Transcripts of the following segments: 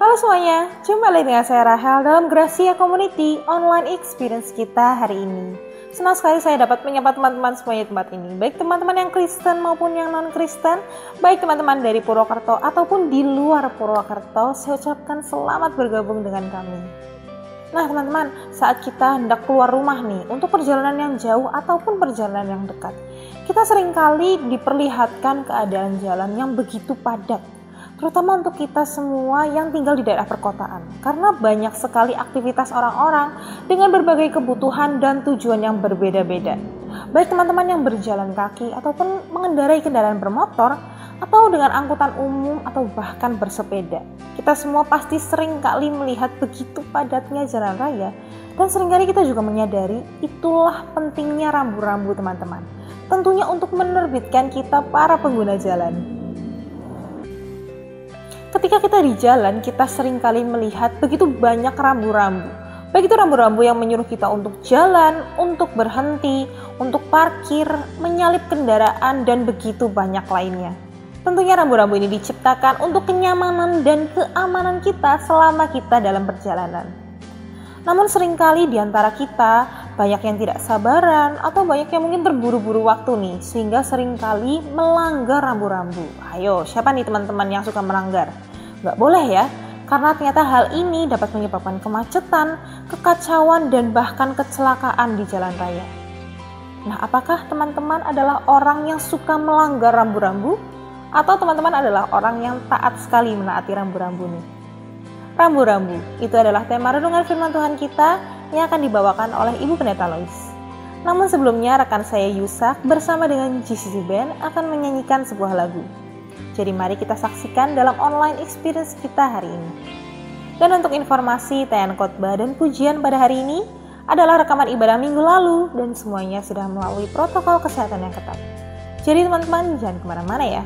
Halo semuanya, jumpa lagi dengan saya Rahel dalam Gracia Community Online Experience kita hari ini. Senang sekali saya dapat menyapa teman-teman semuanya di tempat ini, baik teman-teman yang Kristen maupun yang non-Kristen, baik teman-teman dari Purwokerto ataupun di luar Purwokerto, saya ucapkan selamat bergabung dengan kami. Nah teman-teman, saat kita hendak keluar rumah nih, untuk perjalanan yang jauh ataupun perjalanan yang dekat, kita seringkali diperlihatkan keadaan jalan yang begitu padat, terutama untuk kita semua yang tinggal di daerah perkotaan, karena banyak sekali aktivitas orang-orang dengan berbagai kebutuhan dan tujuan yang berbeda-beda. Baik teman-teman yang berjalan kaki ataupun mengendarai kendaraan bermotor, atau dengan angkutan umum atau bahkan bersepeda. Kita semua pasti sering kali melihat begitu padatnya jalan raya, dan seringkali kita juga menyadari itulah pentingnya rambu-rambu teman-teman. Tentunya untuk menerbitkan kita para pengguna jalan. Ketika kita di jalan, kita seringkali melihat begitu banyak rambu-rambu. Baik itu rambu-rambu yang menyuruh kita untuk jalan, untuk berhenti, untuk parkir, menyalip kendaraan, dan begitu banyak lainnya. Tentunya rambu-rambu ini diciptakan untuk kenyamanan dan keamanan kita selama kita dalam perjalanan. Namun seringkali di antara kita banyak yang tidak sabaran atau banyak yang mungkin terburu-buru waktu nih, sehingga seringkali melanggar rambu-rambu. Ayo, siapa nih teman-teman yang suka melanggar? Nggak boleh ya, karena ternyata hal ini dapat menyebabkan kemacetan, kekacauan, dan bahkan kecelakaan di jalan raya. Nah, apakah teman-teman adalah orang yang suka melanggar rambu-rambu? Atau teman-teman adalah orang yang taat sekali menaati rambu-rambu nih? Rambu-rambu, itu adalah tema renungan firman Tuhan kita yang akan dibawakan oleh Ibu Pendeta Lois. Namun sebelumnya rekan saya Yusak bersama dengan GCC Band akan menyanyikan sebuah lagu. Jadi mari kita saksikan dalam online experience kita hari ini. Dan untuk informasi tayangan khotbah dan pujian pada hari ini adalah rekaman ibadah minggu lalu dan semuanya sudah melalui protokol kesehatan yang ketat. Jadi teman-teman jangan kemana-mana ya.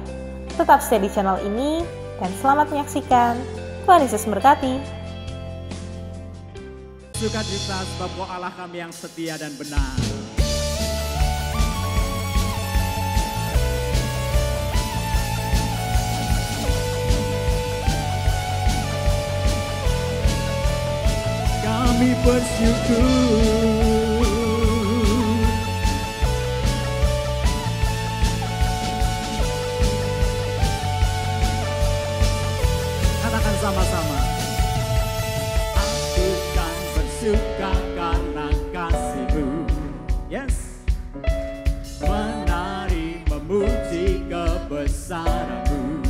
Tetap stay di channel ini dan selamat menyaksikan. Tuhan Yesus memberkati. Sukacita sebab Allah kami yang setia dan benar. Kami bersyukur. Katakan sama-sama. Aku kan bersuka karena kasih-Mu. Yes. Menari memuji kebesaran-Mu.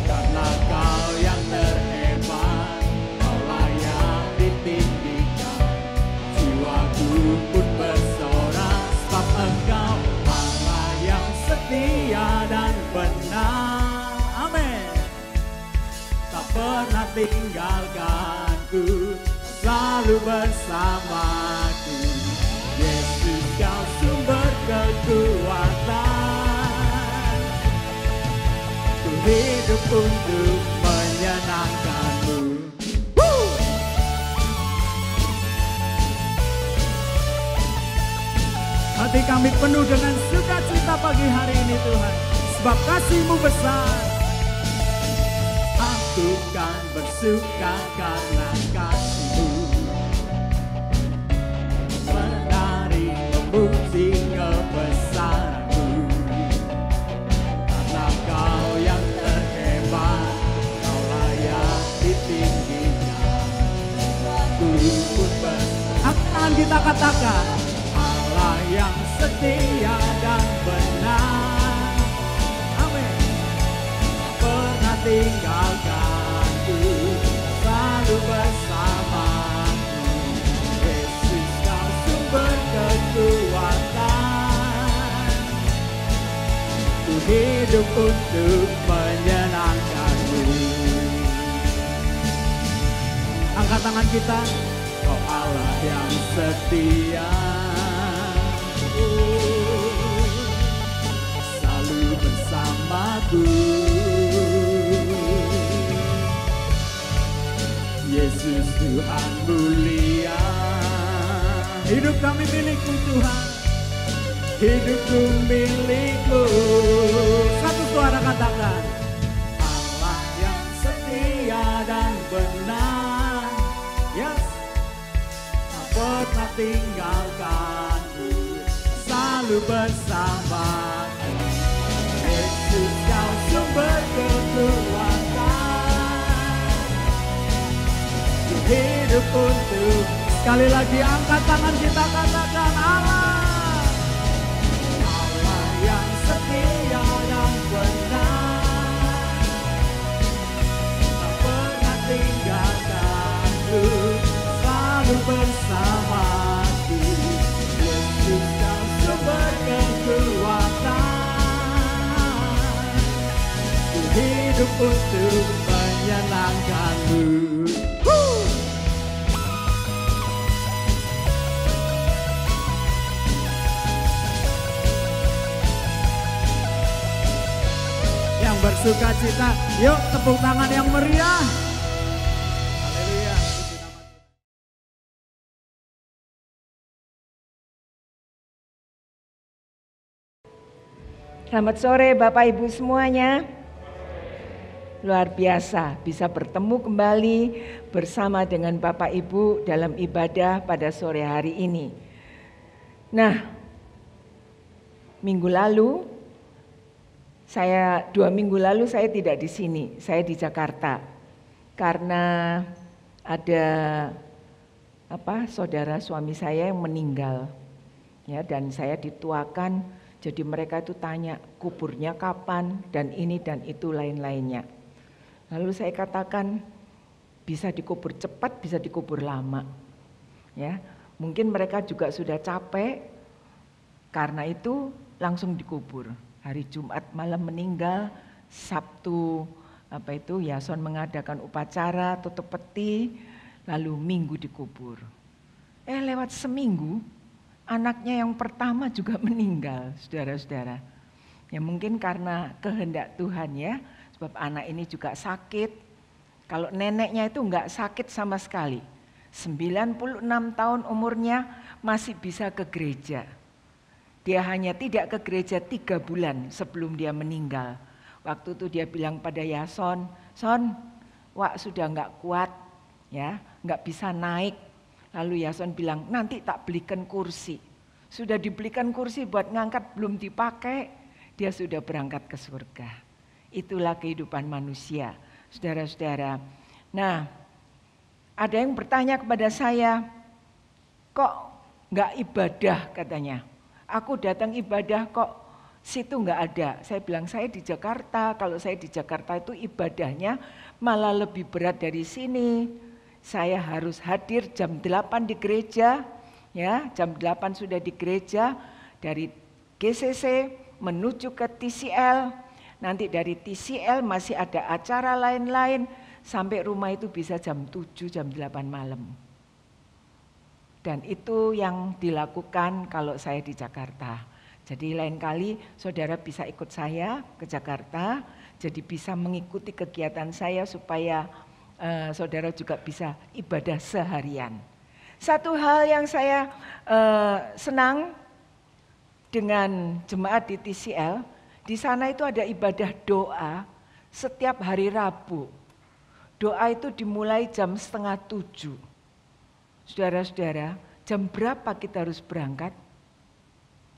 Karena Kau yang terhebat, Kaulah yang ditinggikan. Jiwaku pun bersorak sebab Engkau Allah yang setia dan benar. Amin. Tak pernah tinggalkanku, selalu bersamaku. Yesus Kau sumber kekuatan. Ku hidup untuk menyenangkan-Mu. Hati kami penuh dengan sukacita pagi hari ini Tuhan, sebab kasih-Mu besar. Aku kan bersuka karena kasih-Mu. Menari memuji kebesaran-Mu. Karena Kau yang terhebat, Kaulah yang ditinggikan. Ku pun akan kita katakan, Allah yang setia dan benar. Amin. Pernah tinggalkanku, selalu bersamaku. Yesus Kau sumber kekuatan. Ku hidup untuk menyenangkan-Mu. Angkat tangan kita. Kau Allah yang setia, selalu bersamaku. Yesus Tuhan mulia. Hidup kami milik-Mu Tuhan. Hidupku milik-Mu. Satu suara katakan, Allah yang setia tinggalkanku, selalu bersamaku. Yesus kau sumber kekuatan, hidup untuk. Sekali lagi angkat tangan kita katakan Allah, Allah yang setia dan benar, tak pernah tinggalkanku, selalu bersamaku. Yesus kau sumber kekuatan, hidup untuk menyenangkanmu. Yang bersuka cita, yuk tepuk tangan yang meriah. Haleluya. Selamat sore Bapak Ibu semuanya. Luar biasa bisa bertemu kembali bersama dengan Bapak Ibu dalam ibadah pada sore hari ini. Nah, dua minggu lalu saya tidak di sini, saya di Jakarta. Karena ada saudara suami saya yang meninggal. Ya, dan saya dituakan, jadi mereka itu tanya kuburnya kapan dan ini dan itu lain-lainnya. Lalu saya katakan bisa dikubur cepat, bisa dikubur lama. Ya, mungkin mereka juga sudah capek, karena itu langsung dikubur. Hari Jumat malam meninggal, Sabtu Yason mengadakan upacara tutup peti, lalu Minggu dikubur. Lewat seminggu anaknya yang pertama juga meninggal, saudara-saudara. Ya mungkin karena kehendak Tuhan ya, sebab anak ini juga sakit. Kalau neneknya itu enggak sakit sama sekali. 96 tahun umurnya masih bisa ke gereja. Dia hanya tidak ke gereja 3 bulan sebelum dia meninggal. Waktu itu dia bilang pada Yason, Son, Wak sudah enggak kuat, ya, enggak bisa naik. Lalu Yason bilang, nanti tak belikan kursi. Sudah dibelikan kursi buat ngangkat belum dipakai, dia sudah berangkat ke surga. Itulah kehidupan manusia, saudara-saudara. Nah, ada yang bertanya kepada saya, kok enggak ibadah katanya. Aku datang ibadah kok situ enggak ada. Saya bilang saya di Jakarta, kalau saya di Jakarta itu ibadahnya malah lebih berat dari sini. Saya harus hadir jam 8 di gereja, ya jam 8 sudah di gereja, dari GCC menuju ke TCL, nanti dari TCL masih ada acara lain-lain, sampai rumah itu bisa jam 7, jam 8 malam. Dan itu yang dilakukan kalau saya di Jakarta. Jadi lain kali saudara bisa ikut saya ke Jakarta, jadi bisa mengikuti kegiatan saya supaya saudara juga bisa ibadah seharian. Satu hal yang saya senang dengan jemaat di TCL, di sana itu ada ibadah doa setiap hari Rabu. Doa itu dimulai jam 6:30. Saudara-saudara, jam berapa kita harus berangkat?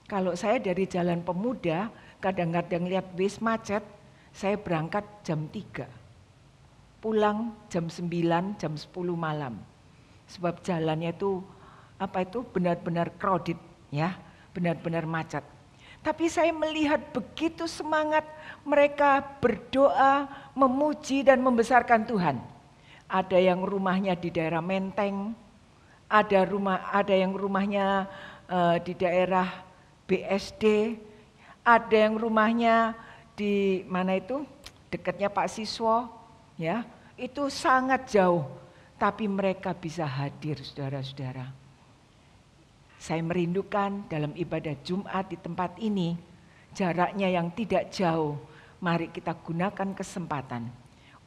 Kalau saya dari Jalan Pemuda, kadang-kadang lihat bis macet, saya berangkat jam 3. Pulang jam 9, jam 10 malam. Sebab jalannya itu benar-benar crowded, ya, benar-benar macet. Tapi saya melihat begitu semangat mereka berdoa, memuji dan membesarkan Tuhan. Ada yang rumahnya di daerah Menteng, ada yang rumahnya di daerah BSD, ada yang rumahnya di mana itu dekatnya Pak Siswo, ya itu sangat jauh, tapi mereka bisa hadir, saudara-saudara. Saya merindukan dalam ibadah Jumat di tempat ini, jaraknya yang tidak jauh, mari kita gunakan kesempatan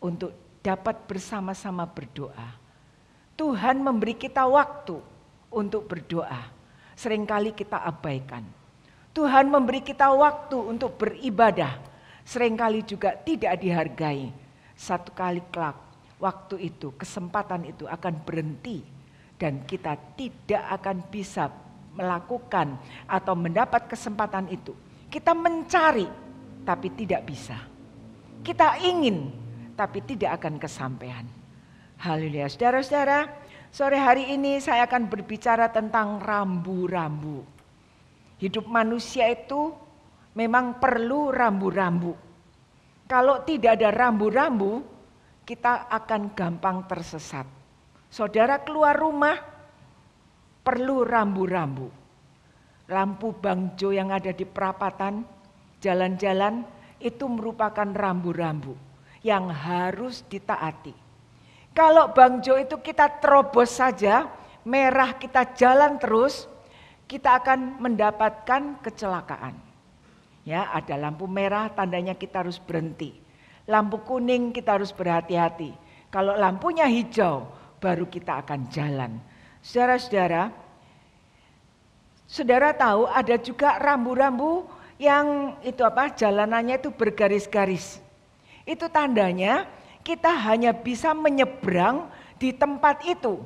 untuk dapat bersama-sama berdoa. Tuhan memberi kita waktu untuk berdoa, seringkali kita abaikan. Tuhan memberi kita waktu untuk beribadah, seringkali juga tidak dihargai. Satu kali kelak, waktu itu, kesempatan itu akan berhenti Dan kita tidak akan bisa melakukan atau mendapat kesempatan itu. Kita mencari tapi tidak bisa. Kita ingin tapi tidak akan kesampaian. Haleluya. Saudara-saudara, sore hari ini saya akan berbicara tentang rambu-rambu. Hidup manusia itu memang perlu rambu-rambu. Kalau tidak ada rambu-rambu, kita akan gampang tersesat. Saudara keluar rumah, perlu rambu-rambu. Lampu bangjo yang ada di perapatan, jalan-jalan, itu merupakan rambu-rambu yang harus ditaati. Kalau bangjo itu kita terobos saja, merah kita jalan terus, kita akan mendapatkan kecelakaan. Ya, ada lampu merah tandanya kita harus berhenti. Lampu kuning kita harus berhati-hati. Kalau lampunya hijau baru kita akan jalan. Saudara-saudara, saudara tahu ada juga rambu-rambu yang itu jalanannya itu bergaris-garis. Itu tandanya kita hanya bisa menyeberang di tempat itu.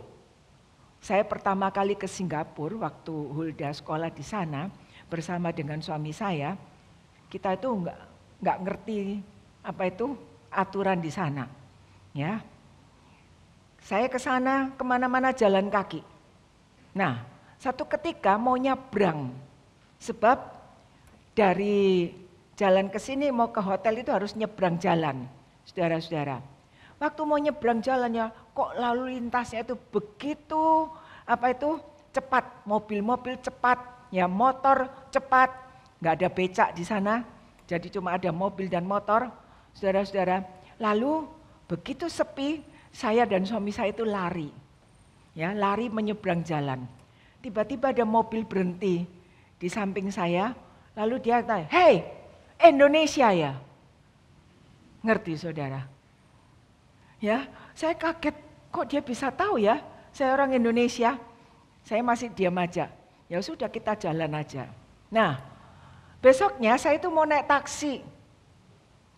Saya pertama kali ke Singapura waktu Hulda sekolah di sana bersama dengan suami saya. Kita itu nggak ngerti aturan di sana, ya. Saya ke sana kemana-mana jalan kaki. Nah, satu ketika mau nyebrang, sebab dari jalan ke sini mau ke hotel itu harus nyebrang jalan, saudara-saudara. Waktu mau nyebrang jalannya, kok lalu lintasnya itu begitu cepat, mobil-mobil cepat, ya motor cepat. Nggak ada becak di sana, jadi cuma ada mobil dan motor, saudara-saudara. Lalu begitu sepi, saya dan suami saya itu lari, ya lari menyeberang jalan. Tiba-tiba ada mobil berhenti di samping saya, lalu dia tanya, "Hei, Indonesia ya?" Ngerti saudara? Ya, saya kaget, kok dia bisa tahu ya? Saya orang Indonesia. Saya masih diam aja. Ya sudah kita jalan aja. Nah. Besoknya saya itu mau naik taksi.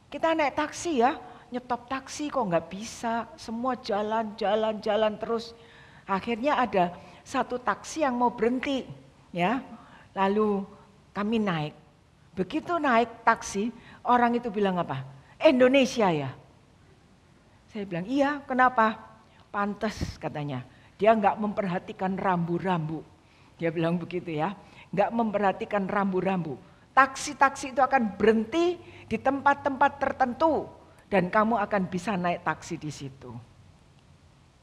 Kita naik taksi ya, nyetop taksi kok nggak bisa. Semua jalan terus. Akhirnya ada satu taksi yang mau berhenti, ya. Lalu kami naik. Begitu naik taksi, orang itu bilang apa? Indonesia ya? Saya bilang iya, kenapa? Pantes katanya. Dia nggak memperhatikan rambu-rambu. Dia bilang begitu ya, nggak memperhatikan rambu-rambu. Taksi-taksi itu akan berhenti di tempat-tempat tertentu dan kamu akan bisa naik taksi di situ.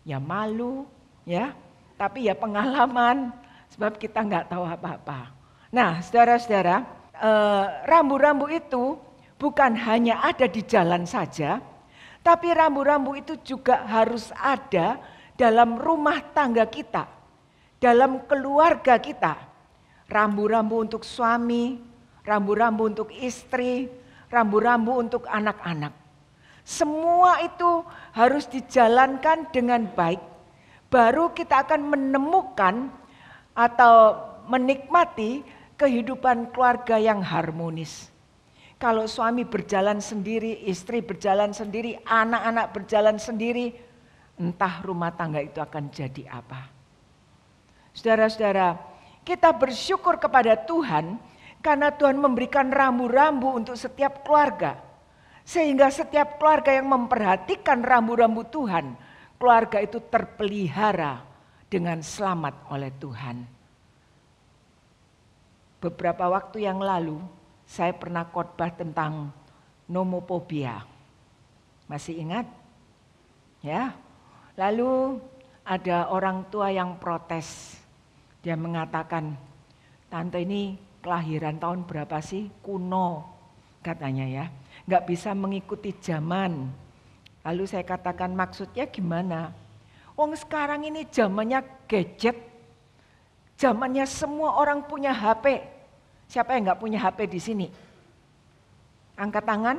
Ya malu, ya, tapi ya pengalaman sebab kita nggak tahu apa-apa. Nah, saudara-saudara, rambu-rambu itu bukan hanya ada di jalan saja, tapi rambu-rambu itu juga harus ada dalam rumah tangga kita, dalam keluarga kita. Rambu-rambu untuk suami, rambu-rambu untuk istri, rambu-rambu untuk anak-anak. Semua itu harus dijalankan dengan baik. Baru kita akan menemukan atau menikmati kehidupan keluarga yang harmonis. Kalau suami berjalan sendiri, istri berjalan sendiri, anak-anak berjalan sendiri, entah rumah tangga itu akan jadi apa. Saudara-saudara, kita bersyukur kepada Tuhan karena Tuhan memberikan rambu-rambu untuk setiap keluarga. Sehingga setiap keluarga yang memperhatikan rambu-rambu Tuhan, keluarga itu terpelihara dengan selamat oleh Tuhan. Beberapa waktu yang lalu, saya pernah khotbah tentang nomophobia. Masih ingat? Ya. Lalu ada orang tua yang protes. Dia mengatakan, "Tante ini kelahiran tahun berapa sih? Kuno," katanya ya. Nggak bisa mengikuti zaman. Lalu saya katakan, maksudnya gimana? Wong sekarang ini zamannya gadget. Zamannya semua orang punya HP. Siapa yang nggak punya HP di sini? Angkat tangan.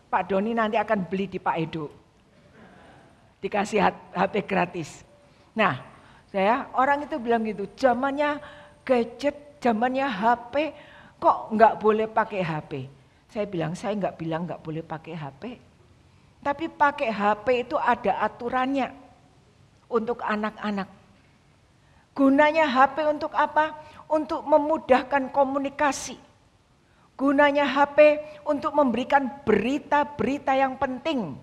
Pak Doni nanti akan beli di Pak Edo. Dikasih HP gratis. Nah, orang itu bilang gitu, zamannya gadget, zamannya HP, kok nggak boleh pakai HP? Saya bilang nggak boleh pakai HP. Tapi pakai HP itu ada aturannya untuk anak-anak. Gunanya HP untuk apa? Untuk memudahkan komunikasi. Gunanya HP untuk memberikan berita-berita yang penting.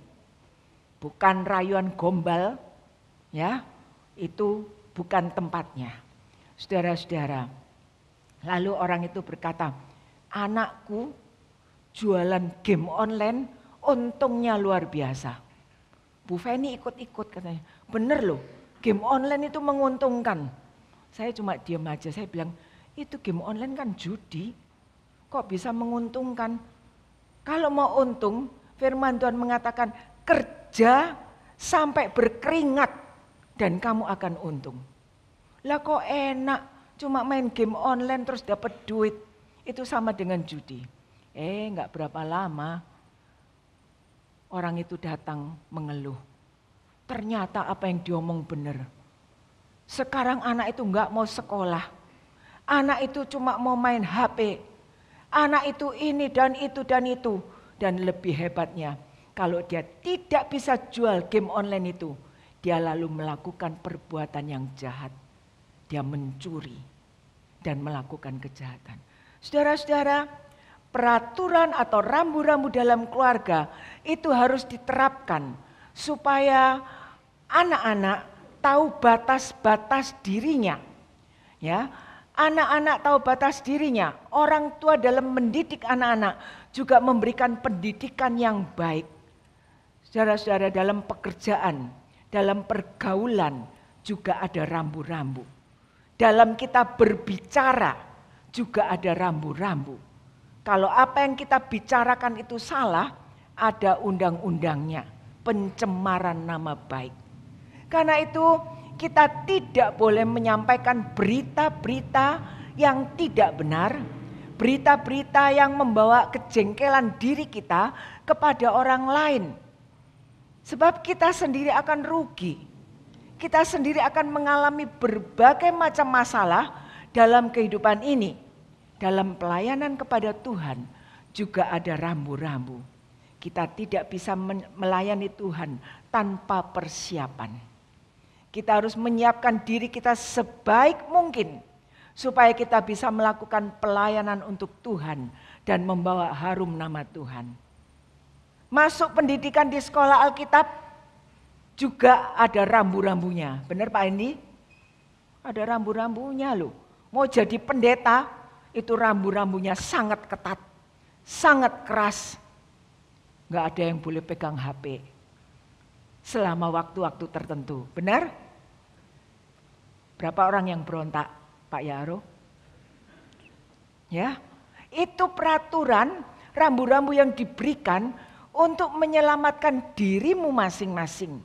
Bukan rayuan gombal, ya, itu bukan tempatnya. Saudara-saudara, lalu orang itu berkata, anakku jualan game online, untungnya luar biasa. Bu Feni ikut-ikut katanya, bener loh, game online itu menguntungkan. Saya cuma diam aja, saya bilang, itu game online kan judi, kok bisa menguntungkan? Kalau mau untung, firman Tuhan mengatakan, kerja sampai berkeringat dan kamu akan untung. Lah kok enak, cuma main game online terus dapat duit. Itu sama dengan judi. Enggak berapa lama orang itu datang mengeluh. Ternyata apa yang diomong benar. Sekarang anak itu enggak mau sekolah. Anak itu cuma mau main HP. Anak itu ini dan itu dan itu. Dan lebih hebatnya, kalau dia tidak bisa jual game online itu, dia lalu melakukan perbuatan yang jahat. Dia mencuri dan melakukan kejahatan. Saudara-saudara, peraturan atau rambu-rambu dalam keluarga itu harus diterapkan supaya anak-anak tahu batas-batas dirinya. Ya, anak-anak tahu batas dirinya. Orang tua dalam mendidik anak-anak juga memberikan pendidikan yang baik. Saudara-saudara, dalam pekerjaan, dalam pergaulan juga ada rambu-rambu. Dalam kita berbicara juga ada rambu-rambu. Kalau apa yang kita bicarakan itu salah, ada undang-undangnya, pencemaran nama baik. Karena itu kita tidak boleh menyampaikan berita-berita yang tidak benar, berita-berita yang membawa kejengkelan diri kita kepada orang lain. Sebab kita sendiri akan rugi. Kita sendiri akan mengalami berbagai macam masalah dalam kehidupan ini. Dalam pelayanan kepada Tuhan juga ada rambu-rambu. Kita tidak bisa melayani Tuhan tanpa persiapan. Kita harus menyiapkan diri kita sebaik mungkin supaya kita bisa melakukan pelayanan untuk Tuhan dan membawa harum nama Tuhan. Masuk pendidikan di sekolah Alkitab juga ada rambu-rambunya. Benar Pak Indi? Ada rambu-rambunya loh. Mau jadi pendeta itu rambu-rambunya sangat ketat, sangat keras. Gak ada yang boleh pegang HP selama waktu-waktu tertentu. Benar? Berapa orang yang berontak Pak Yaro? Ya, itu peraturan rambu-rambu yang diberikan untuk menyelamatkan dirimu masing-masing.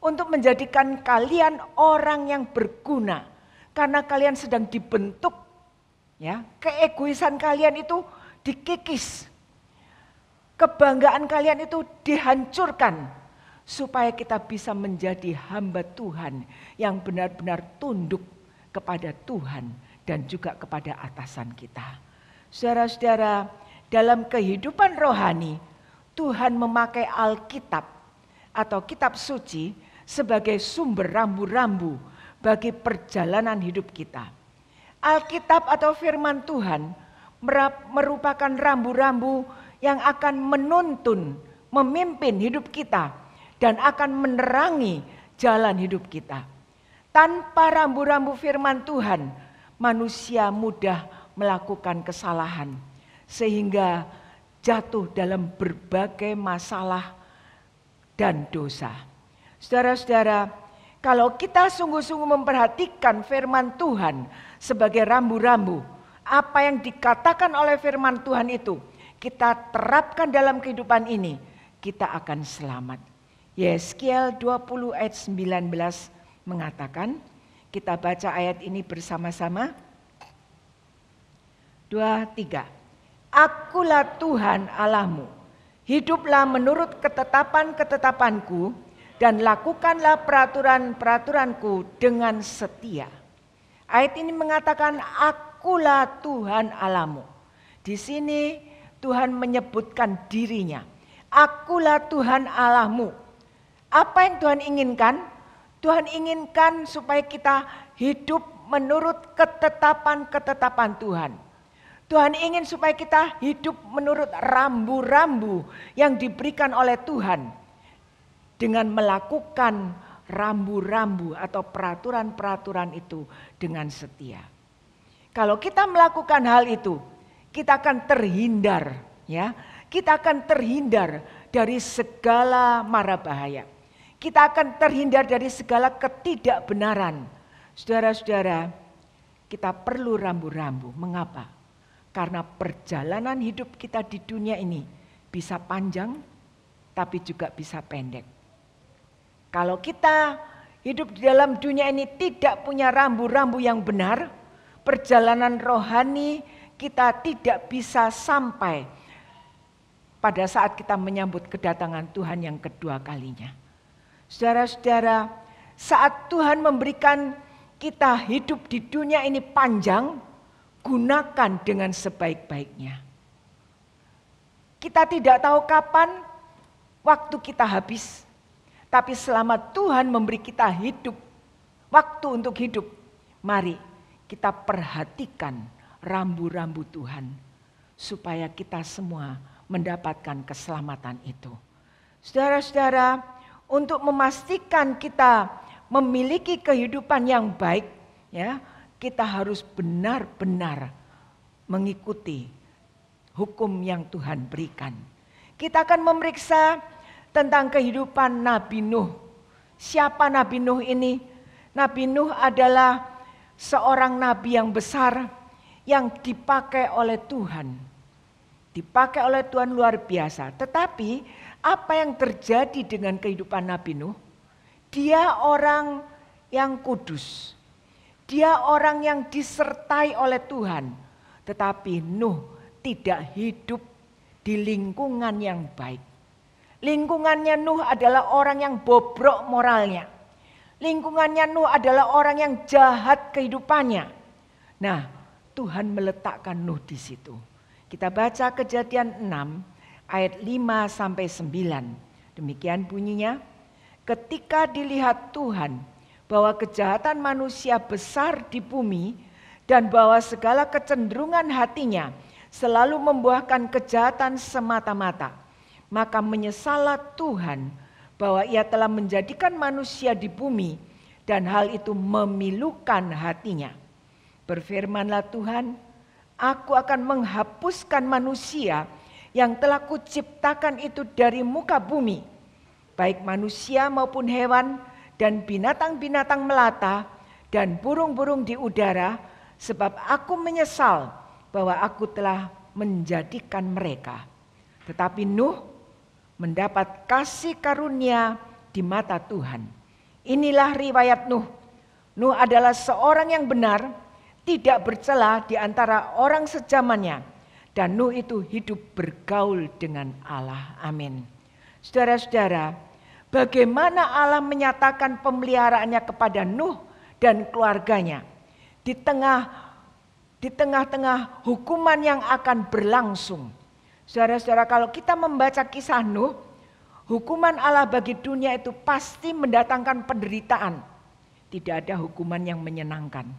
Untuk menjadikan kalian orang yang berguna. Karena kalian sedang dibentuk. Ya, keegoisan kalian itu dikikis. Kebanggaan kalian itu dihancurkan. Supaya kita bisa menjadi hamba Tuhan yang benar-benar tunduk kepada Tuhan dan juga kepada atasan kita. Saudara-saudara, dalam kehidupan rohani, Tuhan memakai Alkitab atau kitab suci sebagai sumber rambu-rambu bagi perjalanan hidup kita. Alkitab atau firman Tuhan merupakan rambu-rambu yang akan menuntun, memimpin hidup kita dan akan menerangi jalan hidup kita. Tanpa rambu-rambu firman Tuhan, manusia mudah melakukan kesalahan sehingga jatuh dalam berbagai masalah dan dosa. Saudara-saudara, kalau kita sungguh-sungguh memperhatikan firman Tuhan sebagai rambu-rambu, apa yang dikatakan oleh firman Tuhan itu kita terapkan dalam kehidupan ini, kita akan selamat. Yeskiel 20 ayat 19 mengatakan, kita baca ayat ini bersama-sama. 2, 3. Akulah Tuhan Allahmu, hiduplah menurut ketetapan-ketetapanku dan lakukanlah peraturan-peraturanku dengan setia. Ayat ini mengatakan akulah Tuhan Allahmu. Di sini Tuhan menyebutkan dirinya. Akulah Tuhan Allahmu. Apa yang Tuhan inginkan? Tuhan inginkan supaya kita hidup menurut ketetapan-ketetapan Tuhan. Tuhan ingin supaya kita hidup menurut rambu-rambu yang diberikan oleh Tuhan. Dengan melakukan rambu-rambu atau peraturan-peraturan itu dengan setia. Kalau kita melakukan hal itu, kita akan terhindar, ya. Kita akan terhindar dari segala mara bahaya. Kita akan terhindar dari segala ketidakbenaran. Saudara-saudara, kita perlu rambu-rambu. Mengapa? Karena perjalanan hidup kita di dunia ini bisa panjang, tapi juga bisa pendek. Kalau kita hidup di dalam dunia ini tidak punya rambu-rambu yang benar, perjalanan rohani kita tidak bisa sampai pada saat kita menyambut kedatangan Tuhan yang kedua kalinya. Saudara-saudara, saat Tuhan memberikan kita hidup di dunia ini panjang, gunakan dengan sebaik-baiknya. Kita tidak tahu kapan waktu kita habis, tapi selama Tuhan memberi kita hidup, waktu untuk hidup, mari kita perhatikan rambu-rambu Tuhan supaya kita semua mendapatkan keselamatan itu. Saudara-saudara, untuk memastikan kita memiliki kehidupan yang baik, ya, kita harus benar-benar mengikuti hukum yang Tuhan berikan. Kita akan memeriksa tentang kehidupan Nabi Nuh. Siapa Nabi Nuh ini? Nabi Nuh adalah seorang nabi yang besar yang dipakai oleh Tuhan. Dipakai oleh Tuhan luar biasa. Tetapi apa yang terjadi dengan kehidupan Nabi Nuh? Dia orang yang kudus. Dia orang yang disertai oleh Tuhan. Tetapi Nuh tidak hidup di lingkungan yang baik. Lingkungannya Nuh adalah orang yang bobrok moralnya. Lingkungannya Nuh adalah orang yang jahat kehidupannya. Nah, Tuhan meletakkan Nuh di situ. Kita baca Kejadian 6 ayat 5 sampai 9. Demikian bunyinya. Ketika dilihat Tuhan bahwa kejahatan manusia besar di bumi dan bahwa segala kecenderungan hatinya selalu membuahkan kejahatan semata-mata, maka menyesallah Tuhan bahwa ia telah menjadikan manusia di bumi dan hal itu memilukan hatinya. Berfirmanlah Tuhan, aku akan menghapuskan manusia yang telah kuciptakan itu dari muka bumi, baik manusia maupun hewan dan binatang-binatang melata dan burung-burung di udara, sebab aku menyesal bahwa aku telah menjadikan mereka. Tetapi Nuh mendapat kasih karunia di mata Tuhan. Inilah riwayat Nuh. Nuh adalah seorang yang benar, tidak bercela di antara orang sezamannya. Dan Nuh itu hidup bergaul dengan Allah. Amin. Saudara-saudara, bagaimana Allah menyatakan pemeliharaannya kepada Nuh dan keluarganya di tengah-tengah hukuman yang akan berlangsung. Saudara-saudara, kalau kita membaca kisah Nuh, hukuman Allah bagi dunia itu pasti mendatangkan penderitaan. Tidak ada hukuman yang menyenangkan.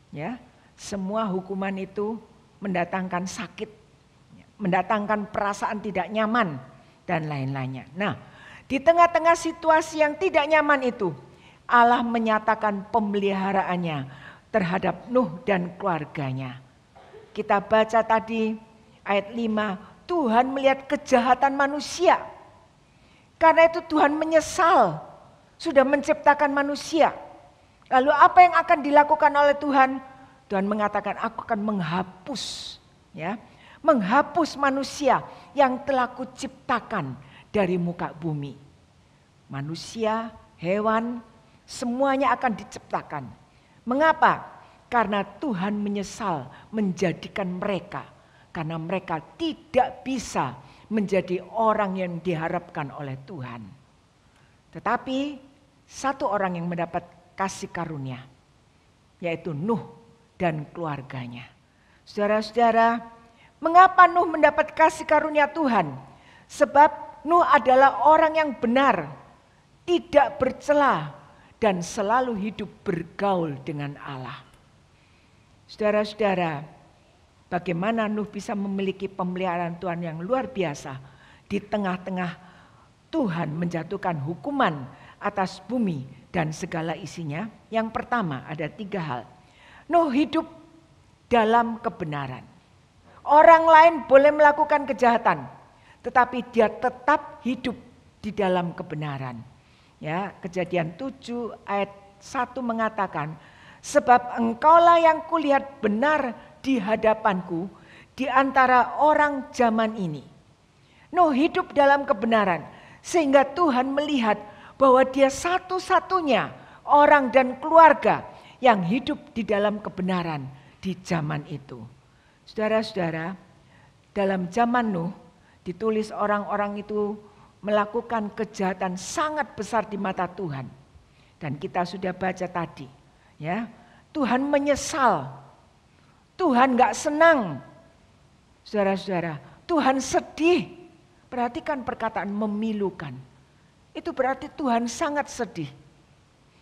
Ya, semua hukuman itu mendatangkan sakit, mendatangkan perasaan tidak nyaman dan lain-lainnya. Nah, di tengah-tengah situasi yang tidak nyaman itu, Allah menyatakan pemeliharaannya terhadap Nuh dan keluarganya. Kita baca tadi ayat 5, Tuhan melihat kejahatan manusia. Karena itu Tuhan menyesal sudah menciptakan manusia. Lalu apa yang akan dilakukan oleh Tuhan? Tuhan mengatakan, aku akan menghapus, ya, menghapus manusia yang telah kuciptakan dari muka bumi. Manusia, hewan, semuanya akan diciptakan. Mengapa? Karena Tuhan menyesal menjadikan mereka, karena mereka tidak bisa menjadi orang yang diharapkan oleh Tuhan. Tetapi satu orang yang mendapat kasih karunia, yaitu Nuh dan keluarganya. Saudara-saudara, mengapa Nuh mendapat kasih karunia Tuhan? Sebab Nuh adalah orang yang benar, tidak bercela, dan selalu hidup bergaul dengan Allah. Saudara-saudara, bagaimana Nuh bisa memiliki pemeliharaan Tuhan yang luar biasa di tengah-tengah Tuhan menjatuhkan hukuman atas bumi dan segala isinya? Yang pertama ada 3 hal. Nuh hidup dalam kebenaran. Orang lain boleh melakukan kejahatan, tetapi dia tetap hidup di dalam kebenaran. Ya, Kejadian 7 ayat 1 mengatakan, sebab engkaulah yang kulihat benar di hadapanku di antara orang zaman ini. Nuh hidup dalam kebenaran sehingga Tuhan melihat bahwa dia satu-satunya orang dan keluarga yang hidup di dalam kebenaran di zaman itu. Saudara-saudara, dalam zaman Nuh ditulis orang-orang itu melakukan kejahatan sangat besar di mata Tuhan. Dan kita sudah baca tadi, ya, Tuhan menyesal, Tuhan gak senang. Saudara-saudara, Tuhan sedih. Perhatikan perkataan memilukan. Itu berarti Tuhan sangat sedih.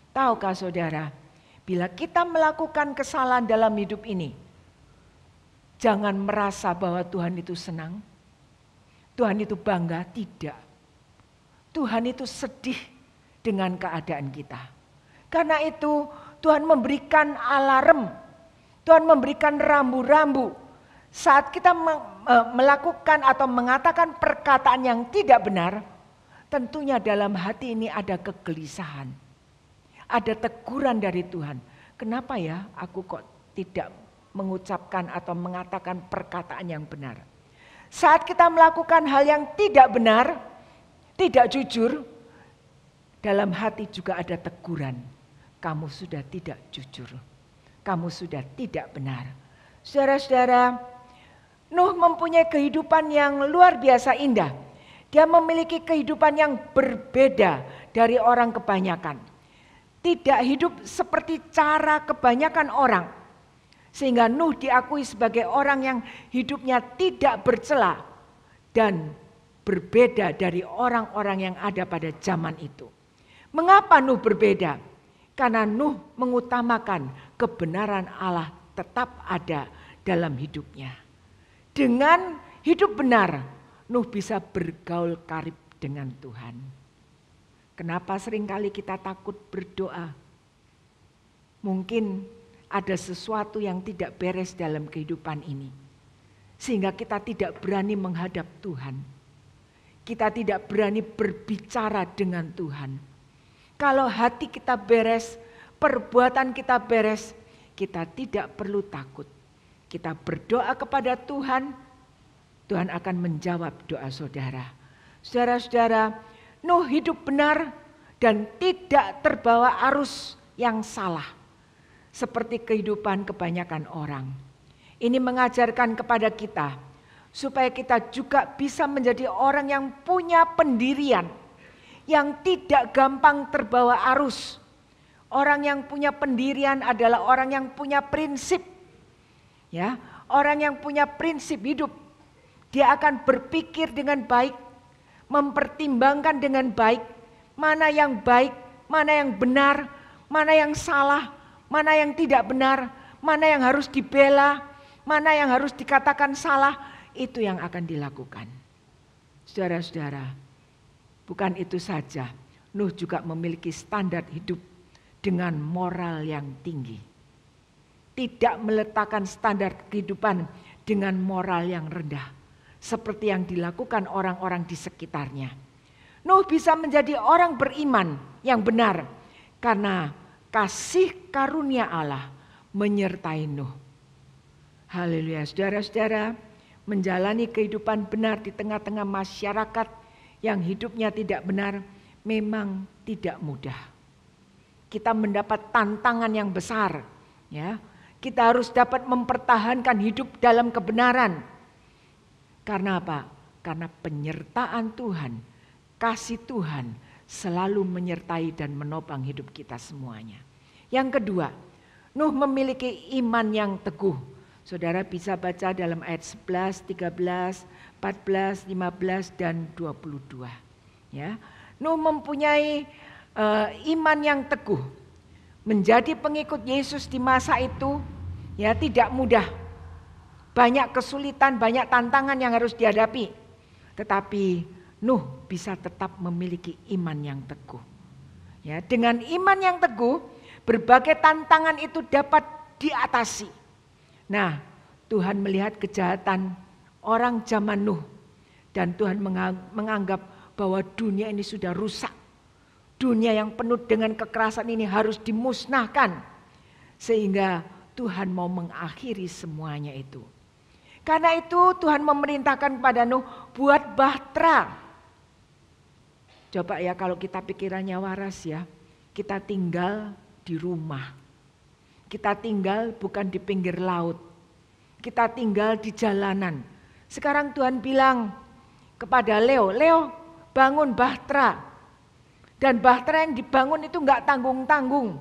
Tahukah saudara, bila kita melakukan kesalahan dalam hidup ini, jangan merasa bahwa Tuhan itu senang, Tuhan itu bangga, tidak. Tuhan itu sedih dengan keadaan kita. Karena itu Tuhan memberikan alarm, Tuhan memberikan rambu-rambu. Saat kita melakukan atau mengatakan perkataan yang tidak benar, tentunya dalam hati ini ada kegelisahan. Ada teguran dari Tuhan. Kenapa ya aku kok tidak mengucapkan atau mengatakan perkataan yang benar? Saat kita melakukan hal yang tidak benar, tidak jujur, dalam hati juga ada teguran. Kamu sudah tidak jujur. Kamu sudah tidak benar. Saudara-saudara, Nuh mempunyai kehidupan yang luar biasa indah. Dia memiliki kehidupan yang berbeda dari orang kebanyakan. Tidak hidup seperti cara kebanyakan orang. Sehingga Nuh diakui sebagai orang yang hidupnya tidak bercela dan berbeda dari orang-orang yang ada pada zaman itu. Mengapa Nuh berbeda? Karena Nuh mengutamakan kebenaran Allah tetap ada dalam hidupnya. Dengan hidup benar, Nuh bisa bergaul karib dengan Tuhan. Kenapa seringkali kita takut berdoa? Mungkin ada sesuatu yang tidak beres dalam kehidupan ini. Sehingga kita tidak berani menghadap Tuhan. Kita tidak berani berbicara dengan Tuhan. Kalau hati kita beres, perbuatan kita beres, kita tidak perlu takut. Kita berdoa kepada Tuhan, Tuhan akan menjawab doa saudara. Saudara-saudara, Nuh hidup benar dan tidak terbawa arus yang salah. Seperti kehidupan kebanyakan orang. Ini mengajarkan kepada kita, supaya kita juga bisa menjadi orang yang punya pendirian. Yang tidak gampang terbawa arus. Orang yang punya pendirian adalah orang yang punya prinsip. Ya, orang yang punya prinsip hidup. Dia akan berpikir dengan baik. Mempertimbangkan dengan baik. Mana yang baik, mana yang benar, mana yang salah, mana yang tidak benar, mana yang harus dibela, mana yang harus dikatakan salah. Itu yang akan dilakukan. Saudara-saudara, bukan itu saja. Nuh juga memiliki standar hidup dengan moral yang tinggi. Tidak meletakkan standar kehidupan dengan moral yang rendah. Seperti yang dilakukan orang-orang di sekitarnya. Nuh bisa menjadi orang beriman yang benar. Karena kasih karunia Allah menyertai Nuh. Haleluya, saudara-saudara. Menjalani kehidupan benar di tengah-tengah masyarakat yang hidupnya tidak benar memang tidak mudah. Kita mendapat tantangan yang besar, ya. Kita harus dapat mempertahankan hidup dalam kebenaran. Karena apa? Karena penyertaan Tuhan, kasih Tuhan selalu menyertai dan menopang hidup kita semuanya. Yang kedua, Nuh memiliki iman yang teguh. Saudara bisa baca dalam ayat 11, 13, 14, 15, dan 22. Ya. Nuh mempunyai iman yang teguh. Menjadi pengikut Yesus di masa itu Ya, tidak mudah. Banyak kesulitan, banyak tantangan yang harus dihadapi. Tetapi Nuh bisa tetap memiliki iman yang teguh. Ya, dengan iman yang teguh, berbagai tantangan itu dapat diatasi. Nah, Tuhan melihat kejahatan orang zaman Nuh. Dan Tuhan menganggap bahwa dunia ini sudah rusak. Dunia yang penuh dengan kekerasan ini harus dimusnahkan. Sehingga Tuhan mau mengakhiri semuanya itu. Karena itu Tuhan memerintahkan kepada Nuh, buat bahtera. Coba ya kalau kita pikirannya waras ya, kita tinggal di rumah. Kita tinggal bukan di pinggir laut. Kita tinggal di jalanan. Sekarang Tuhan bilang kepada Leo, Leo bangun bahtera. Dan bahtera yang dibangun itu enggak tanggung-tanggung.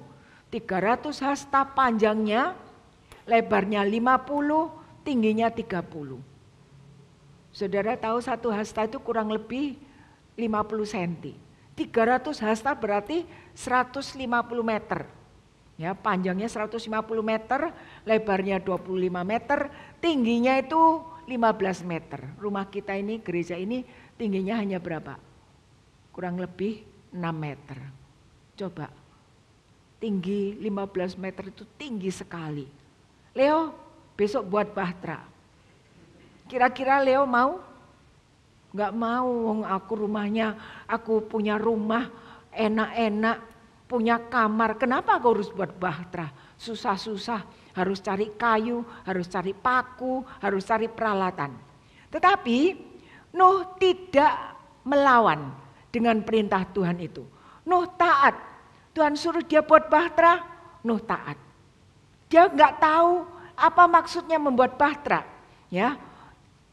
300 hasta panjangnya, lebarnya 50, tingginya 30. Saudara tahu satu hasta itu kurang lebih 50 cm. 300 hasta berarti 150 meter. Ya, panjangnya 150 meter, lebarnya 25 meter, tingginya itu 15 meter. Rumah kita ini, gereja ini tingginya hanya berapa? Kurang lebih 6 meter. Coba, tinggi 15 meter itu tinggi sekali. Leo, besok buat bahtera. Kira-kira Leo mau? Enggak mau, aku rumahnya, aku punya rumah enak-enak, punya kamar. Kenapa aku harus buat bahtera? Susah-susah, harus cari kayu, harus cari paku, harus cari peralatan. Tetapi Nuh tidak melawan dengan perintah Tuhan itu. Nuh taat. Tuhan suruh dia buat bahtera, Nuh taat. Dia enggak tahu apa maksudnya membuat bahtera. Ya,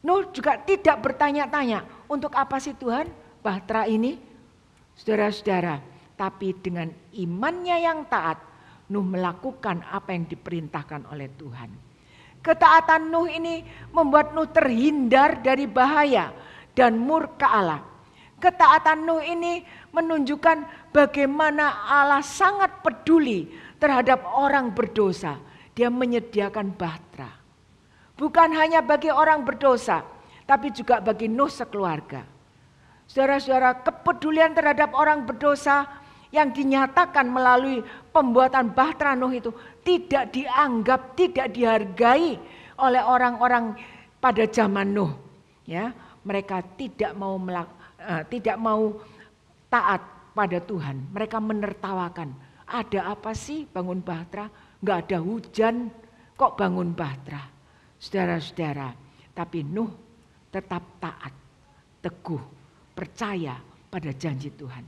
Nuh juga tidak bertanya-tanya, untuk apa sih Tuhan bahtera ini? Saudara-saudara, tapi dengan imannya yang taat, Nuh melakukan apa yang diperintahkan oleh Tuhan. Ketaatan Nuh ini membuat Nuh terhindar dari bahaya dan murka Allah. Ketaatan Nuh ini menunjukkan bagaimana Allah sangat peduli terhadap orang berdosa. Dia menyediakan bahtera. Bukan hanya bagi orang berdosa, tapi juga bagi Nuh sekeluarga. Saudara-saudara, kepedulian terhadap orang berdosa yang dinyatakan melalui pembuatan bahtera Nuh itu tidak dianggap, tidak dihargai oleh orang-orang pada zaman Nuh. Ya, mereka tidak mau taat pada Tuhan. Mereka menertawakan. Ada apa sih bangun bahtera? Enggak ada hujan, kok bangun bahtera? Saudara-saudara, tapi Nuh tetap taat, teguh, percaya pada janji Tuhan.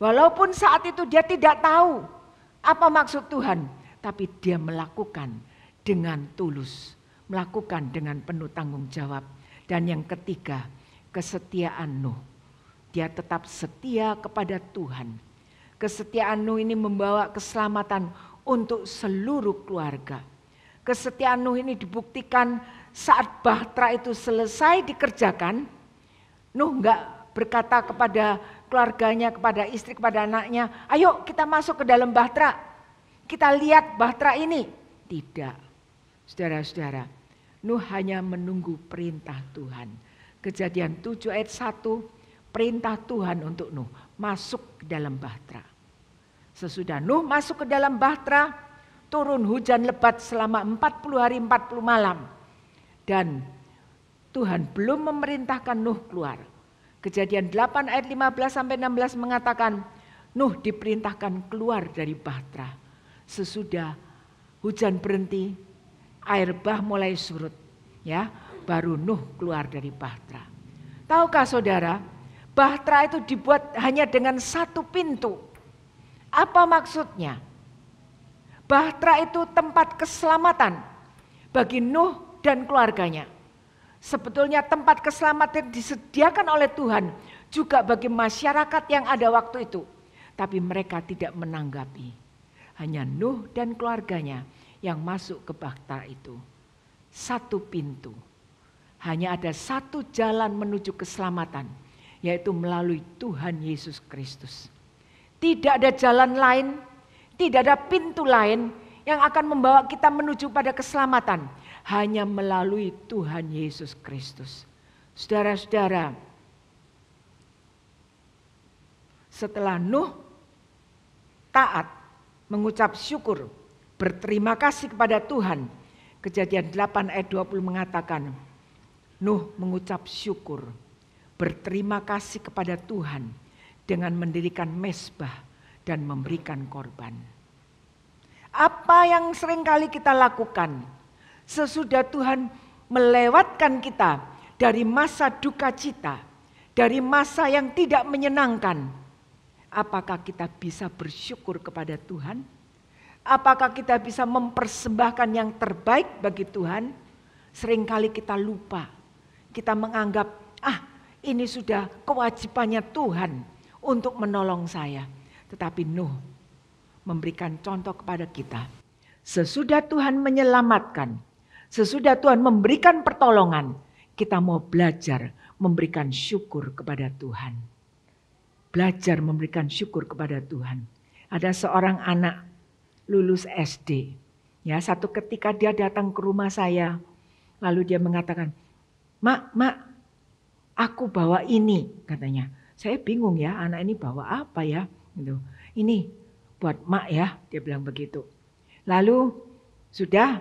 Walaupun saat itu dia tidak tahu apa maksud Tuhan, tapi dia melakukan dengan tulus, melakukan dengan penuh tanggung jawab. Dan yang ketiga, kesetiaan Nuh. Dia tetap setia kepada Tuhan. Kesetiaan Nuh ini membawa keselamatan untuk seluruh keluarga. Kesetiaan Nuh ini dibuktikan saat bahtera itu selesai dikerjakan. Nuh enggak berkata kepada keluarganya, kepada istri, kepada anaknya, ayo kita masuk ke dalam bahtera. Kita lihat bahtera ini. Tidak. Saudara-saudara, Nuh hanya menunggu perintah Tuhan. Kejadian 7 ayat 1, perintah Tuhan untuk Nuh masuk ke dalam bahtera. Sesudah Nuh masuk ke dalam bahtera, turun hujan lebat selama 40 hari 40 malam. Dan Tuhan belum memerintahkan Nuh keluar. Kejadian 8 ayat 15 sampai 16 mengatakan Nuh diperintahkan keluar dari bahtera. Sesudah hujan berhenti, air bah mulai surut, ya, baru Nuh keluar dari bahtera. Tahukah saudara, bahtera itu dibuat hanya dengan satu pintu. Apa maksudnya? Bahtera itu tempat keselamatan bagi Nuh dan keluarganya. Sebetulnya tempat keselamatan disediakan oleh Tuhan juga bagi masyarakat yang ada waktu itu. Tapi mereka tidak menanggapi. Hanya Nuh dan keluarganya yang masuk ke bahtera itu. Satu pintu. Hanya ada satu jalan menuju keselamatan, yaitu melalui Tuhan Yesus Kristus. Tidak ada jalan lain, tidak ada pintu lain yang akan membawa kita menuju pada keselamatan hanya melalui Tuhan Yesus Kristus. Saudara-saudara, setelah Nuh taat, mengucap syukur, berterima kasih kepada Tuhan, Kejadian 8 ayat 20 mengatakan, Nuh mengucap syukur, berterima kasih kepada Tuhan dengan mendirikan mezbah dan memberikan korban. Apa yang seringkali kita lakukan sesudah Tuhan melewatkan kita dari masa duka cita, dari masa yang tidak menyenangkan, apakah kita bisa bersyukur kepada Tuhan? Apakah kita bisa mempersembahkan yang terbaik bagi Tuhan? Seringkali kita lupa. Kita menganggap, ini sudah kewajibannya Tuhan untuk menolong saya. Tetapi Nuh memberikan contoh kepada kita. Sesudah Tuhan menyelamatkan, sesudah Tuhan memberikan pertolongan, kita mau belajar memberikan syukur kepada Tuhan. Belajar memberikan syukur kepada Tuhan. Ada seorang anak lulus SD. Ya, satu ketika dia datang ke rumah saya, lalu dia mengatakan, Mak, aku bawa ini, katanya. Saya bingung ya, anak ini bawa apa ya? Gitu. Ini buat Mak ya, dia bilang begitu. Lalu sudah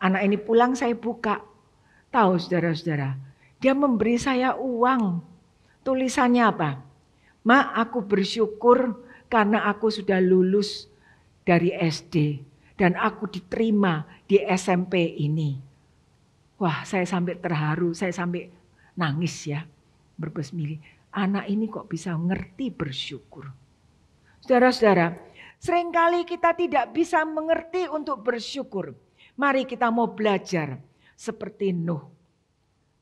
anak ini pulang, saya buka. Tahu saudara-saudara, dia memberi saya uang. Tulisannya apa? Mak, aku bersyukur karena aku sudah lulus dari SD. Dan aku diterima di SMP ini. Wah, saya sampai terharu, saya sampai nangis ya. Berbesmili, anak ini kok bisa ngerti bersyukur. Saudara-saudara, seringkali kita tidak bisa mengerti untuk bersyukur. Mari kita mau belajar seperti Nuh.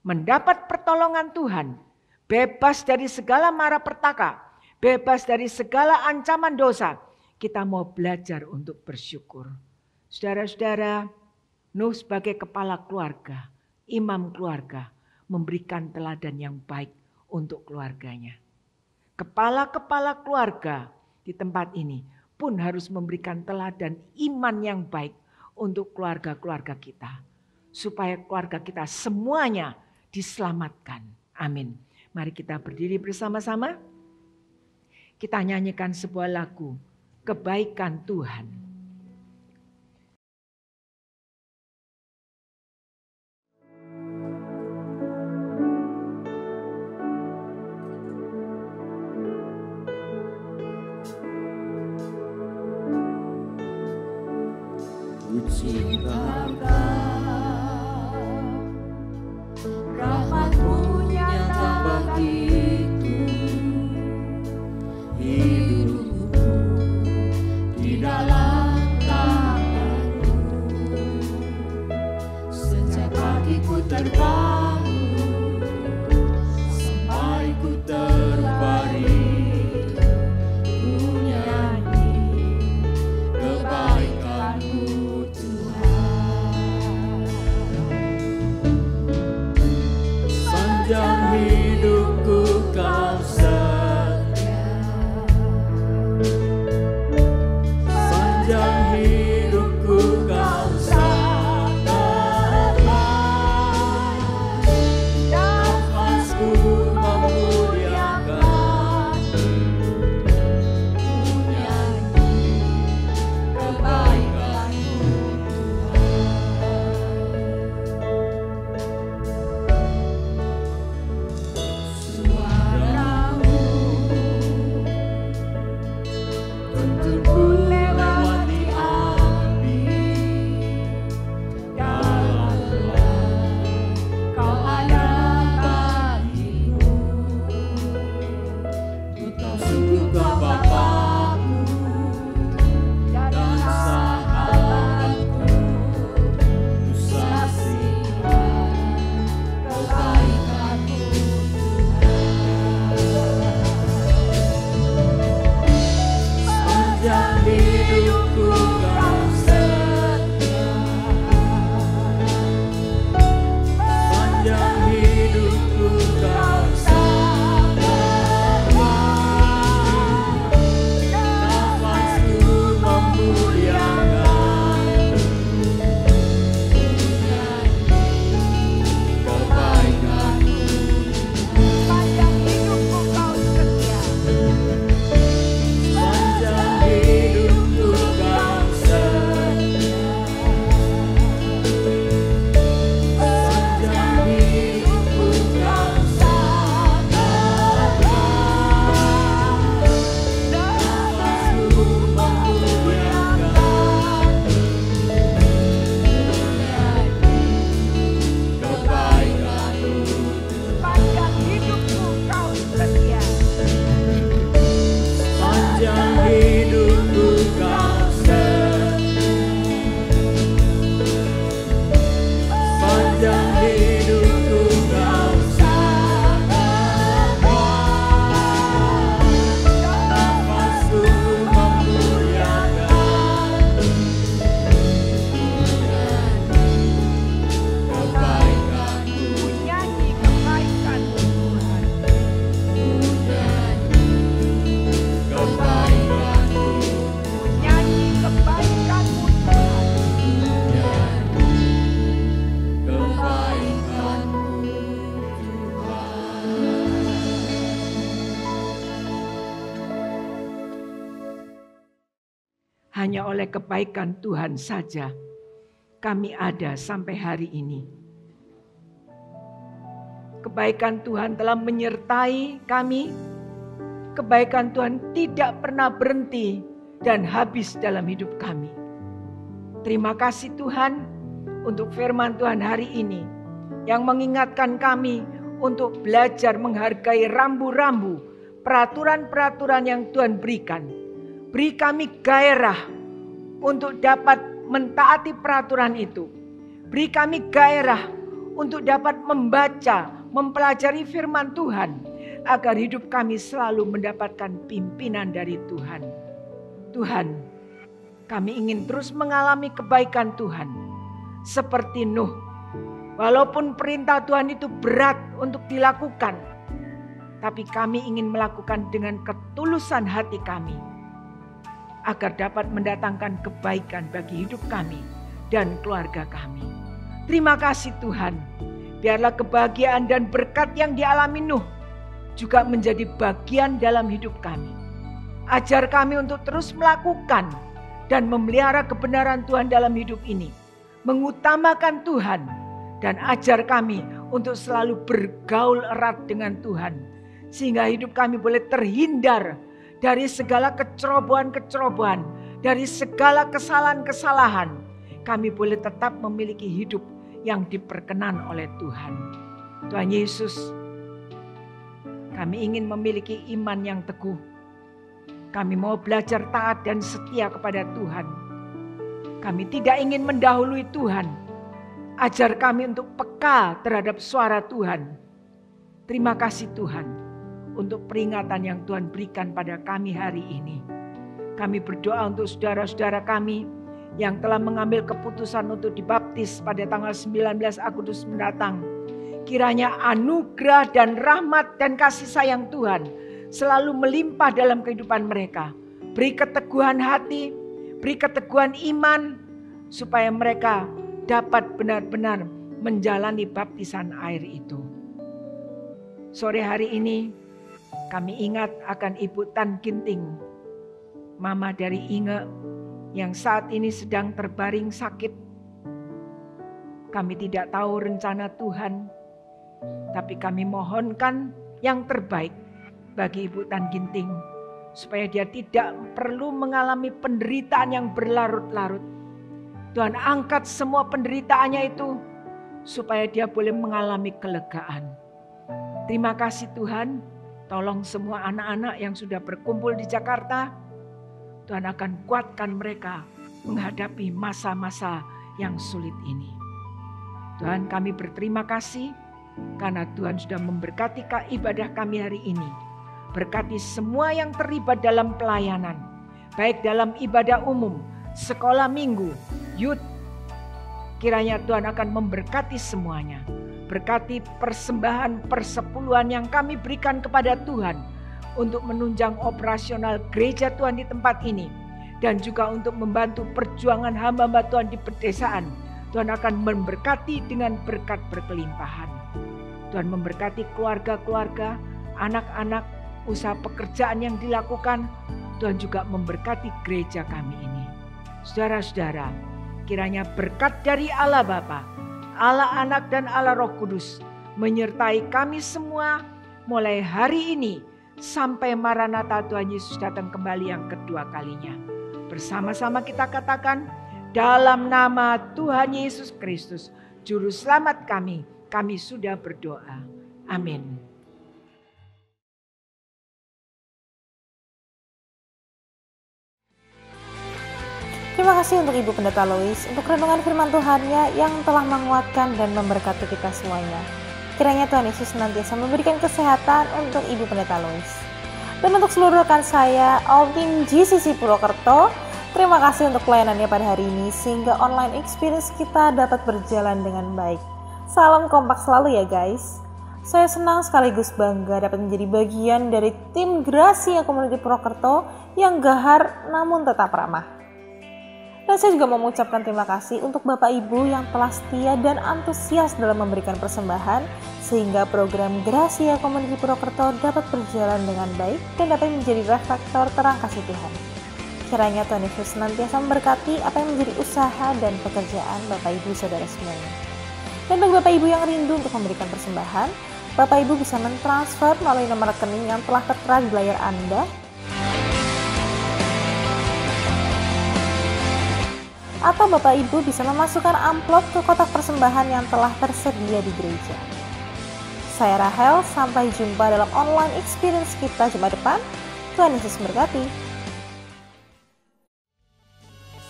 Mendapat pertolongan Tuhan, bebas dari segala mara petaka, bebas dari segala ancaman dosa. Kita mau belajar untuk bersyukur. Saudara-saudara, Nuh sebagai kepala keluarga, imam keluarga, memberikan teladan yang baik untuk keluarganya. Kepala-kepala keluarga di tempat ini pun harus memberikan teladan iman yang baik untuk keluarga-keluarga kita. Supaya keluarga kita semuanya diselamatkan. Amin. Mari kita berdiri bersama-sama. Kita nyanyikan sebuah lagu, Kebaikan Tuhan. Rahmat-Mu nyata bagiku, hidupku di dalam tangan-Mu. Sejak pagiku terbangun sampai ku terbaring, ku nyanyi kebaikan-Mu Tuhan. Sepanjang hidupku kau sepanjang hidupku kau nafasku memuliakan kebaikan-Mu. Nyanyi kebaikan-Mu Tuhan. Kebaikan-Mu, Nyanyi kebaikan-Mu Tuhan. kebaikan-Mu Hanya oleh kebaikan Tuhan saja kami ada sampai hari ini. Kebaikan Tuhan telah menyertai kami. Kebaikan Tuhan tidak pernah berhenti dan habis dalam hidup kami. Terima kasih Tuhan untuk firman Tuhan hari ini yang mengingatkan kami untuk belajar menghargai rambu-rambu, peraturan-peraturan yang Tuhan berikan. Beri kami gairah untuk dapat mentaati peraturan itu. Beri kami gairah untuk dapat membaca, mempelajari firman Tuhan, agar hidup kami selalu mendapatkan pimpinan dari Tuhan. Tuhan, kami ingin terus mengalami kebaikan Tuhan. Seperti Nuh, walaupun perintah Tuhan itu berat untuk dilakukan, tapi kami ingin melakukan dengan ketulusan hati kami, agar dapat mendatangkan kebaikan bagi hidup kami dan keluarga kami. Terima kasih Tuhan, biarlah kebahagiaan dan berkat yang dialami Nuh juga menjadi bagian dalam hidup kami. Ajar kami untuk terus melakukan dan memelihara kebenaran Tuhan dalam hidup ini, mengutamakan Tuhan, dan ajar kami untuk selalu bergaul erat dengan Tuhan, sehingga hidup kami boleh terhindar dari segala kecerobohan-kecerobohan, dari segala kesalahan-kesalahan. Kami boleh tetap memiliki hidup yang diperkenan oleh Tuhan. Tuhan Yesus, kami ingin memiliki iman yang teguh. Kami mau belajar taat dan setia kepada Tuhan. Kami tidak ingin mendahului Tuhan. Ajar kami untuk peka terhadap suara Tuhan. Terima kasih Tuhan untuk peringatan yang Tuhan berikan pada kami hari ini. Kami berdoa untuk saudara-saudara kami yang telah mengambil keputusan untuk dibaptis pada tanggal 19 Agustus mendatang. Kiranya anugerah dan rahmat dan kasih sayang Tuhan selalu melimpah dalam kehidupan mereka. Beri keteguhan hati, beri keteguhan iman, supaya mereka dapat benar-benar menjalani baptisan air itu. Sore hari ini kami ingat akan Ibu Tan Ginting, mama dari Inge yang saat ini sedang terbaring sakit. Kami tidak tahu rencana Tuhan, tapi kami mohonkan yang terbaik bagi Ibu Tan Ginting, supaya dia tidak perlu mengalami penderitaan yang berlarut-larut. Tuhan angkat semua penderitaannya itu, supaya dia boleh mengalami kelegaan. Terima kasih Tuhan. Tolong semua anak-anak yang sudah berkumpul di Jakarta, Tuhan akan kuatkan mereka menghadapi masa-masa yang sulit ini. Tuhan, kami berterima kasih karena Tuhan sudah memberkati ibadah kami hari ini. Berkati semua yang terlibat dalam pelayanan, baik dalam ibadah umum, sekolah minggu, youth. Kiranya Tuhan akan memberkati semuanya. Berkati persembahan persepuluhan yang kami berikan kepada Tuhan untuk menunjang operasional gereja Tuhan di tempat ini, dan juga untuk membantu perjuangan hamba-hamba Tuhan di pedesaan. Tuhan akan memberkati dengan berkat berkelimpahan. Tuhan memberkati keluarga-keluarga, anak-anak, usaha pekerjaan yang dilakukan. Tuhan juga memberkati gereja kami ini. Saudara-saudara, kiranya berkat dari Allah Bapa, Allah Anak dan Allah Roh Kudus menyertai kami semua mulai hari ini sampai Maranatha Tuhan Yesus datang kembali yang kedua kalinya. Bersama-sama kita katakan, dalam nama Tuhan Yesus Kristus, Juru Selamat kami sudah berdoa. Amin. Terima kasih untuk Ibu Pendeta Lois untuk renungan firman Tuhan-Nya yang telah menguatkan dan memberkati kita semuanya. Kiranya Tuhan Yesus senantiasa memberikan kesehatan untuk Ibu Pendeta Lois. Dan untuk seluruh rekan saya, all tim GCC Purwokerto, terima kasih untuk pelayanannya pada hari ini sehingga online experience kita dapat berjalan dengan baik. Salam kompak selalu ya guys. Saya senang sekaligus bangga dapat menjadi bagian dari tim Gracia Community Purwokerto yang gahar namun tetap ramah. Dan saya juga mau mengucapkan terima kasih untuk Bapak Ibu yang telah setia dan antusias dalam memberikan persembahan sehingga program Gracia Community Purwokerto dapat berjalan dengan baik dan dapat menjadi reflektor terang kasih Tuhan. Kiranya Tuhan Yesus senantiasa memberkati apa yang menjadi usaha dan pekerjaan Bapak Ibu Saudara semuanya. Dan bagi Bapak Ibu yang rindu untuk memberikan persembahan, Bapak Ibu bisa mentransfer melalui nomor rekening yang telah tertera di layar Anda, atau Bapak Ibu bisa memasukkan amplop ke kotak persembahan yang telah tersedia di gereja. Saya Rahel, sampai jumpa dalam online experience kita Jumat depan. Tuhan Yesus memberkati.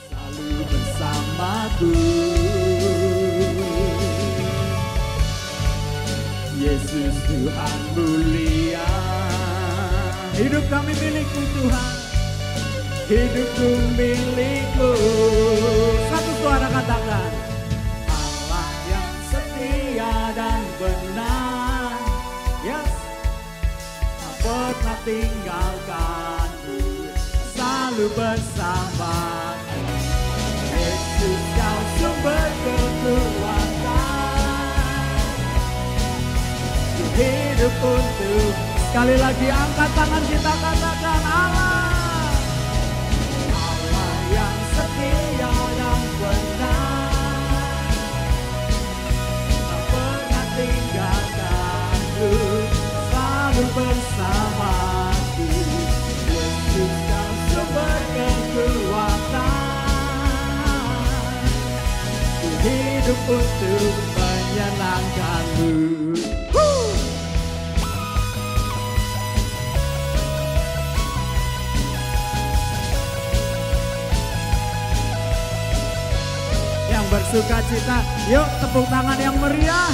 Selalu bersamaku, Yesus Tuhan mulia. Hidup kami milikmu Tuhan, hidupku milikmu. Satu suara katakan, Allah yang setia dan benar, yes, tak pernah tinggalkanku, selalu bersamaku. Yesus kau sumber kekuatan, hidup untuk. Sekali lagi angkat tangan kita katakan, Allah yang setia dan benar, tak pernah tinggalkanku, selalu bersamaku. Yesus kau sumber kekuatan, hidup untuk menyenangkanmu. Bersuka cita, yuk tepuk tangan yang meriah.